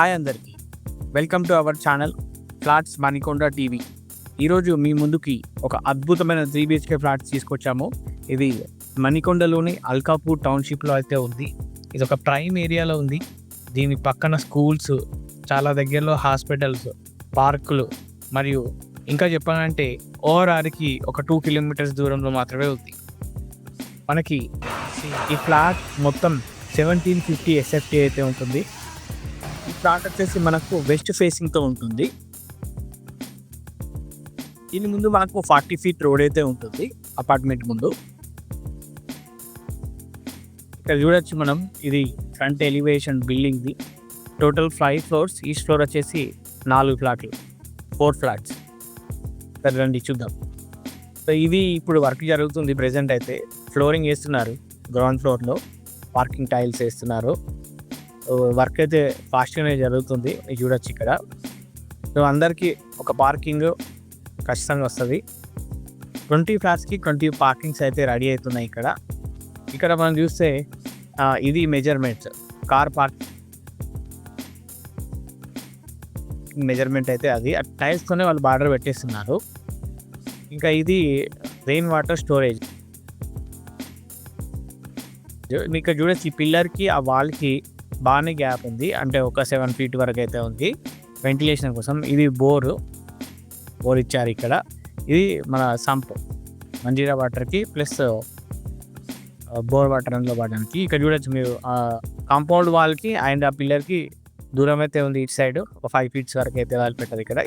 Hi అందరికీ, welcome to our channel flats Manikonda TV. ఈరోజు మీ ముందుకి ఒక అద్భుతమైన 3 BHK ఫ్లాట్స్ తీసుకొచ్చాము. ఇది మణికొండలోని అల్కాపూర్ టౌన్షిప్లో అయితే ఉంది. ఇది ఒక ప్రైమ్ ఏరియాలో ఉంది. దీని పక్కన స్కూల్స్, చాలా దగ్గరలో హాస్పిటల్స్, పార్కులు మరియు ఇంకా చెప్పాలంటే ఓఆర్ఆర్కి ఒక 2 కిలోమీటర్స్ దూరంలో మాత్రమే ఉంది. మనకి ఈ ఫ్లాట్ మొత్తం 1750 SFT అయితే ఉంటుంది. ఈ ఫ్లాట్ వచ్చేసి మనకు వెస్ట్ ఫేసింగ్తో ఉంటుంది. దీని ముందు మనకు 40 feet రోడ్ అయితే ఉంటుంది అపార్ట్మెంట్ ముందు. ఇక్కడ చూడొచ్చు మనం, ఇది ఫ్రంట్ ఎలివేషన్ బిల్డింగ్ది. Total 5 floors. ఈచ్ ఫ్లోర్ వచ్చేసి 4 ఫ్లాట్లు, 4 ఫ్లాట్స్. రండి చూద్దాం. సో ఇది ఇప్పుడు వర్క్ జరుగుతుంది. ప్రెజెంట్ అయితే ఫ్లోరింగ్ వేస్తున్నారు గ్రౌండ్ ఫ్లోర్లో, పార్కింగ్ టైల్స్ వేస్తున్నారు. వర్క్ అయితే ఫాస్ట్గానే జరుగుతుంది. ఇది చూడొచ్చు ఇక్కడ. సో అందరికీ ఒక పార్కింగ్ ఖచ్చితంగా వస్తుంది. 20 ఫ్లాట్స్కి 20 పార్కింగ్స్ అయితే రెడీ అవుతున్నాయి ఇక్కడ. ఇక్కడ మనం చూస్తే ఇది మెజర్మెంట్స్, కార్ పార్క్ మెజర్మెంట్ అయితే అది టైల్స్తోనే వాళ్ళు బార్డర్ పెట్టేస్తున్నారు. ఇంకా ఇది రెయిన్ వాటర్ స్టోరేజ్. మీకు చూడొచ్చు, ఈ పిల్లర్కి ఆ వాల్కి బాగానే గ్యాప్ ఉంది, అంటే ఒక 7 feet వరకు అయితే ఉంది వెంటిలేషన్ కోసం. ఇది బోర్ ఇచ్చారు ఇక్కడ. ఇది మన సంప్, మంజీరా వాటర్కి ప్లస్ బోర్ వాటర్ అందులో పడడానికి. ఇక్కడ చూడొచ్చు మీరు, కాంపౌండ్ వాల్కి అండ్ ఆ పిల్లర్కి దూరం అయితే ఉంది. ఇటు సైడ్ ఒక 5 feet వరకు అయితే వాళ్ళు పెట్టారు ఇక్కడ.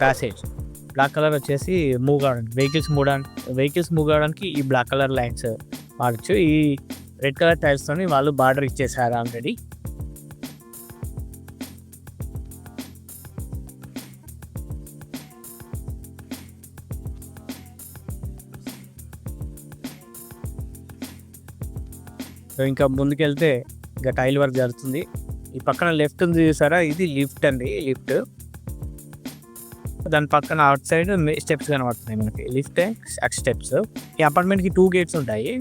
ప్యాసేజ్ బ్లాక్ కలర్ వచ్చేసి మూవ్ కావడానికి, వెహికల్స్ మూవ్ కావడానికి ఈ బ్లాక్ కలర్ లైన్స్ వాడచ్చు. ఈ రెడ్ కలర్ టైల్స్తో వాళ్ళు బార్డర్ ఇచ్చేసారు ఆల్రెడీ. ఇంకా ముందుకెళ్తే ఇంకా టైల్ వర్క్ జరుగుతుంది. ఈ పక్కన లెఫ్ట్ ఉంది చూసారా, ఇది లిఫ్ట్ అండి. లిఫ్ట్ దాని పక్కన అవుట్ సైడ్ స్టెప్స్ కనబడుతున్నాయి మనకి. Lift and steps. ఈ అపార్ట్మెంట్కి 2 gates ఉంటాయి.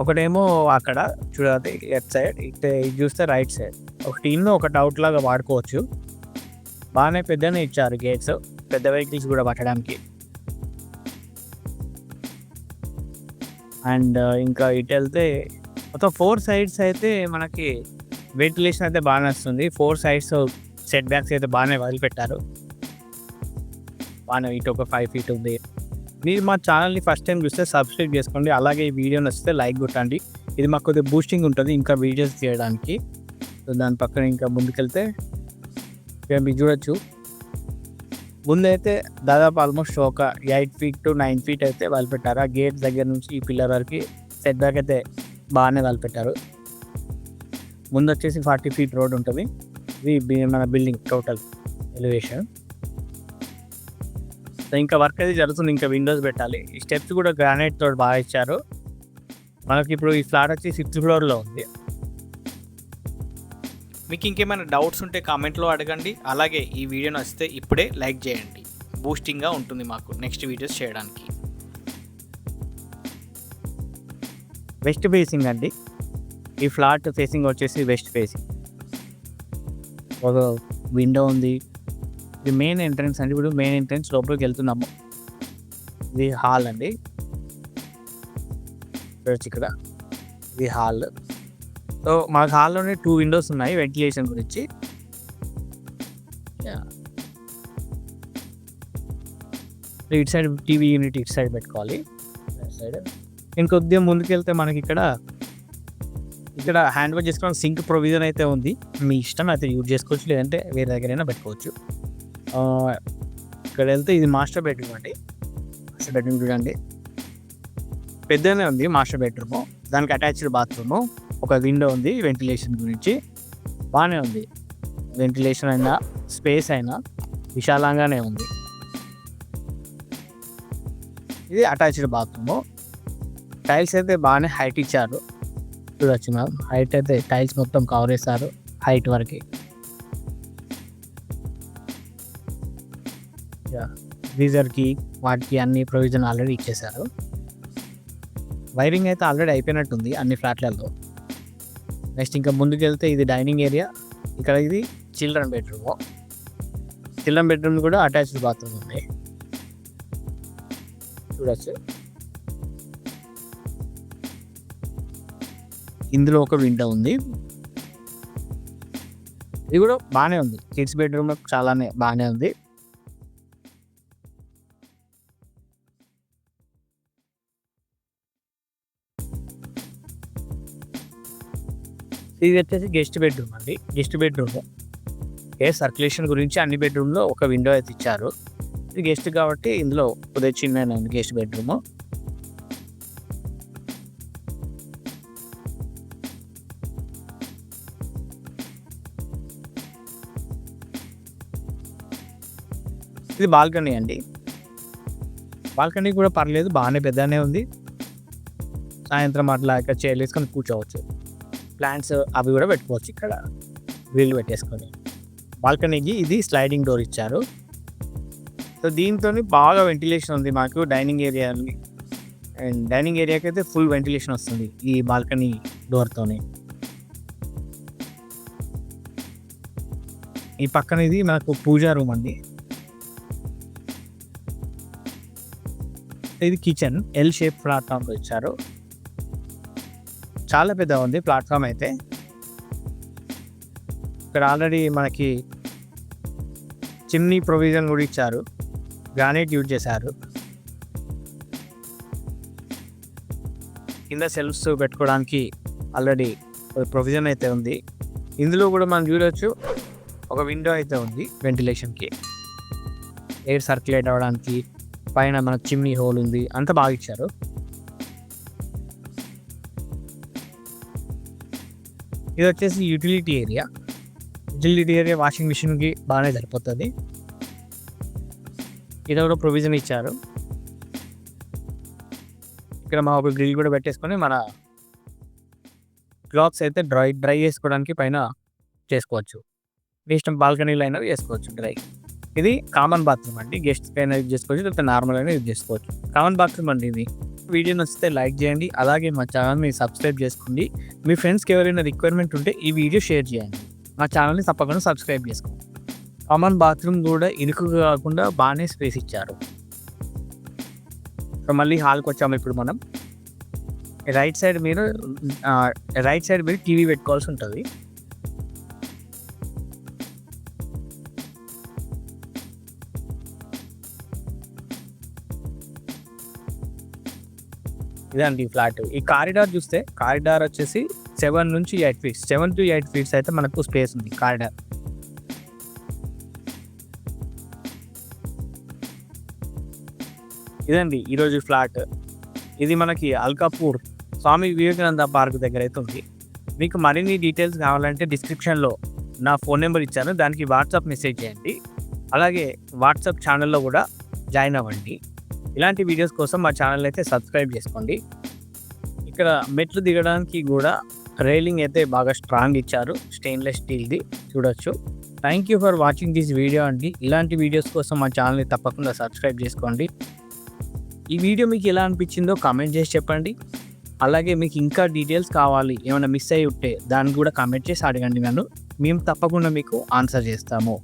ఒకటేమో అక్కడ చూడాలి లెఫ్ట్ సైడ్, ఇది చూస్తే రైట్ సైడ్. ఒకటి ఇన్ను ఒకటి అవుట్ లాగా వాడుకోవచ్చు. బాగానే పెద్దనే ఇచ్చారు గేట్స్, పెద్ద వెహికల్స్ కూడా పట్టడానికి. అండ్ ఇంకా ఇటు వెళ్తే మొత్తం 4 sides అయితే మనకి వెంటిలేషన్ అయితే బాగానే వస్తుంది. 4 sides సెట్ బ్యాక్స్ అయితే బాగానే వదిలిపెట్టారు. బాగానే ఇటు ఒక 5 feet ఉంది. మీరు మా ఛానల్ని ఫస్ట్ టైం చూస్తే సబ్స్క్రైబ్ చేసుకోండి. అలాగే ఈ వీడియో నచ్చితే లైక్ కొట్టండి. ఇది మాకు కొద్దిగా బూస్టింగ్ ఉంటుంది ఇంకా వీడియోస్ తీయడానికి. సో దాని పక్కన ఇంకా ముందుకెళ్తే మీరు చూడొచ్చు, ముందైతే దాదాపు ఆల్మోస్ట్ ఒక 8 feet to 9 feet అయితే వాళ్ళు పెట్టారు. ఆ గేట్ దగ్గర నుంచి ఈ పిల్లర్ వరకు సెట్ బ్యాక్ అయితే బాగానే వాళ్ళు పెట్టారు. ముందు వచ్చేసి 40 feet రోడ్ ఉంటుంది. ఇది మన బిల్డింగ్ టోటల్ ఎలివేషన్. ఇంకా వర్క్ అయితే జరుగుతుంది. ఇంకా విండోస్ పెట్టాలి. ఈ స్టెప్స్ కూడా గ్రానైట్ తోటి బాగా ఇచ్చారు. మనకి ఇప్పుడు ఈ ఫ్లాట్ వచ్చి 6th floorలో ఉంది. మీకు ఇంకేమైనా డౌట్స్ ఉంటే కామెంట్లో అడగండి. అలాగే ఈ వీడియో నచ్చితే ఇప్పుడే లైక్ చేయండి. బూస్టింగ్గా ఉంటుంది మాకు నెక్స్ట్ వీడియోస్ చేయడానికి. వెస్ట్ ఫేసింగ్ అండి. ఈ ఫ్లాట్ ఫేసింగ్ వచ్చేసి వెస్ట్ ఫేసింగ్. ఒక విండో ఉంది. ఇది మెయిన్ ఎంట్రన్స్ అండి. ఇప్పుడు మెయిన్ ఎంట్రన్స్ లోపలికి వెళ్తున్నాము. ఇది హాల్ అండి. ఇక్కడ ఇది హాల్. సో మాకు హాల్లోనే 2 windows ఉన్నాయి వెంటిలేషన్ గురించి. ఇటు సైడ్ టీవీ యూనిట్ ఇటు సైడ్ పెట్టుకోవాలి. సైడ్ ఇంకొద్దిగా ముందుకెళ్తే మనకి ఇక్కడ హ్యాండ్ వాష్ చేసుకోవడానికి సింక్ ప్రొవిజన్ అయితే ఉంది. మీ ఇష్టం అయితే యూజ్ చేసుకోవచ్చు, లేదంటే వేరే దగ్గరైనా పెట్టుకోవచ్చు. ఇక్కడ వెళ్తే ఇది మాస్టర్ బెడ్రూమ్ అండి. మాస్టర్ బెడ్రూమ్ చూడండి, పెద్దనే ఉంది మాస్టర్ బెడ్రూమ్. దానికి అటాచ్డ్ బాత్రూము, ఒక విండో ఉంది వెంటిలేషన్ గురించి. బాగానే ఉంది, వెంటిలేషన్ అయినా స్పేస్ అయినా విశాలంగానే ఉంది. ఇది అటాచ్డ్ బాత్రూము. టైల్స్ అయితే బాగానే హైట్ ఇచ్చారు. చూడొచ్చు మ్యామ్, హైట్ అయితే టైల్స్ మొత్తం కవర్ చేస్తారు హైట్ వరకు. గీజర్కి వాటికి అన్ని ప్రొవిజన్ ఆల్రెడీ ఇచ్చేసారు. వైరింగ్ అయితే ఆల్రెడీ అయిపోయినట్టుంది అన్ని ఫ్లాట్లలో. నెక్స్ట్ ఇంకా ముందుకు వెళ్తే ఇది డైనింగ్ ఏరియా, ఇక్కడ ఇది చిల్డ్రన్ బెడ్రూమ్ కూడా అటాచ్డ్ బాత్రూమ్ ఉంది చూడొచ్చు. ఇందులో ఒక విండో ఉంది, ఇది కూడా బాగానే ఉంది. కిడ్స్ బెడ్రూమ్ చాలానే బాగానే ఉంది. ఇది వచ్చేసి గెస్ట్ బెడ్రూమ్ అండి. గెస్ట్ బెడ్రూమ్ సర్క్యులేషన్ గురించి అన్ని బెడ్రూమ్లో ఒక విండో అయితే ఇచ్చారు. ఇది గెస్ట్ కాబట్టి ఇందులో కొద్దిగా చిన్న ఉంది గెస్ట్ బెడ్రూమ్. ఇది బాల్కనీ అండి. బాల్కనీ కూడా పర్లేదు, బాగానే పెద్దనే ఉంది. సాయంత్రం అట్లా ఇక్కడ చైర్లు వేసుకొని కూర్చోవచ్చు. ప్లాంట్స్ అవి కూడా పెట్టుకోవచ్చు ఇక్కడ వీళ్ళు పెట్టేసుకొని. బాల్కనీకి ఇది స్లైడింగ్ డోర్ ఇచ్చారు. సో దీంతో బాగా వెంటిలేషన్ ఉంది మాకు డైనింగ్ ఏరియా. అండ్ డైనింగ్ ఏరియాకి అయితే ఫుల్ వెంటిలేషన్ వస్తుంది ఈ బాల్కనీ డోర్తోనే. ఈ పక్కన ఇది మనకు పూజా రూమ్ అండి. ఇది కిచెన్ ఎల్ షేప్ ప్లాట్ఫామ్లో ఇచ్చారు. చాలా పెద్ద ఉంది ప్లాట్ఫామ్ అయితే. ఇక్కడ ఆల్రెడీ మనకి చిమ్నీ ప్రొవిజన్ కూడా ఇచ్చారు, గ్రానైట్ యూజ్ చేశారు. కింద సెల్ఫ్స్ పెట్టుకోవడానికి ఆల్రెడీ ప్రొవిజన్ అయితే ఉంది. ఇందులో కూడా మనం చూడవచ్చు ఒక విండో అయితే ఉంది వెంటిలేషన్కి, ఎయిర్ సర్క్యులేట్ అవ్వడానికి. పైన మనకు చిమ్నీ హోల్ ఉంది, అంతా బాగా ఇచ్చారు. ఇది వచ్చేసి యూటిలిటీ ఏరియా. వాషింగ్ మిషన్కి బాగానే సరిపోతుంది. ఇది కూడా ప్రొవిజన్ ఇచ్చారు. ఇక్కడ మా ఒక గ్రిల్ కూడా పెట్టేసుకొని మన క్లాత్స్ అయితే డ్రై చేసుకోవడానికి పైన చేసుకోవచ్చు. ఇష్టం బాల్కనీలో అయినా చేసుకోవచ్చు డ్రై. ఇది కామన్ బాత్రూమ్ అండి. గెస్ట్కి అయినా యూజ్ చేసుకోవచ్చు, లేకపోతే నార్మల్ అయినా యూజ్ చేసుకోవచ్చు. కామన్ బాత్రూమ్ అండి ఇది. వీడియో నచ్చితే లైక్ చేయండి, అలాగే మా ఛానల్ని సబ్స్క్రైబ్ చేసుకోండి. మీ ఫ్రెండ్స్కి ఎవరైనా రిక్వైర్మెంట్ ఉంటే ఈ వీడియో షేర్ చేయండి. మా ఛానల్ని తప్పకుండా సబ్స్క్రైబ్ చేసుకోండి. కామన్ బాత్రూమ్ కూడా ఇరుకు కాకుండా బాగానే స్పేస్ ఇచ్చారు. సో మళ్ళీ హాల్కి వచ్చాము. ఇప్పుడు మనం రైట్ సైడ్ మీరు టీవీ పెట్టుకోవాల్సి ఉంటుంది. ఇదండి ఫ్లాట్. ఈ కారిడార్ చూస్తే కారిడార్ వచ్చేసి 7 నుంచి 8 ఫీట్స్ 7 to 8 ఫీట్స్ అయితే మనకు స్పేస్ ఉంది కారిడార్. ఇదండి ఈరోజు ఫ్లాట్. ఇది మనకి అల్కాపూర్ స్వామి వివేకానంద పార్క్ దగ్గర అయితే ఉంది. మీకు మరిన్ని డీటెయిల్స్ కావాలంటే డిస్క్రిప్షన్లో నా ఫోన్ నెంబర్ ఇచ్చాను, దానికి వాట్సాప్ మెసేజ్ చేయండి. అలాగే వాట్సాప్ ఛానల్లో కూడా జాయిన్ అవ్వండి. ఇలాంటి వీడియోస్ కోసం మా ఛానల్ అయితే సబ్స్క్రైబ్ చేసుకోండి. ఇక్కడ మెట్లు దిగడానికి కూడా రైలింగ్ అయితే బాగా స్ట్రాంగ్ ఇచ్చారు, స్టెయిన్లెస్ స్టీల్ది చూడొచ్చు. Thank you for watching this video అండి. ఇలాంటి వీడియోస్ కోసం మా ఛానల్ని తప్పకుండా సబ్స్క్రైబ్ చేసుకోండి. ఈ వీడియో మీకు ఎలా అనిపించిందో కామెంట్ చేసి చెప్పండి. అలాగే మీకు ఇంకా డీటెయిల్స్ కావాలి, ఏమైనా మిస్ అయ్యి ఉంటే దాన్ని కూడా కామెంట్ చేసి అడగండి నన్ను. మేము తప్పకుండా మీకు ఆన్సర్ చేస్తాము.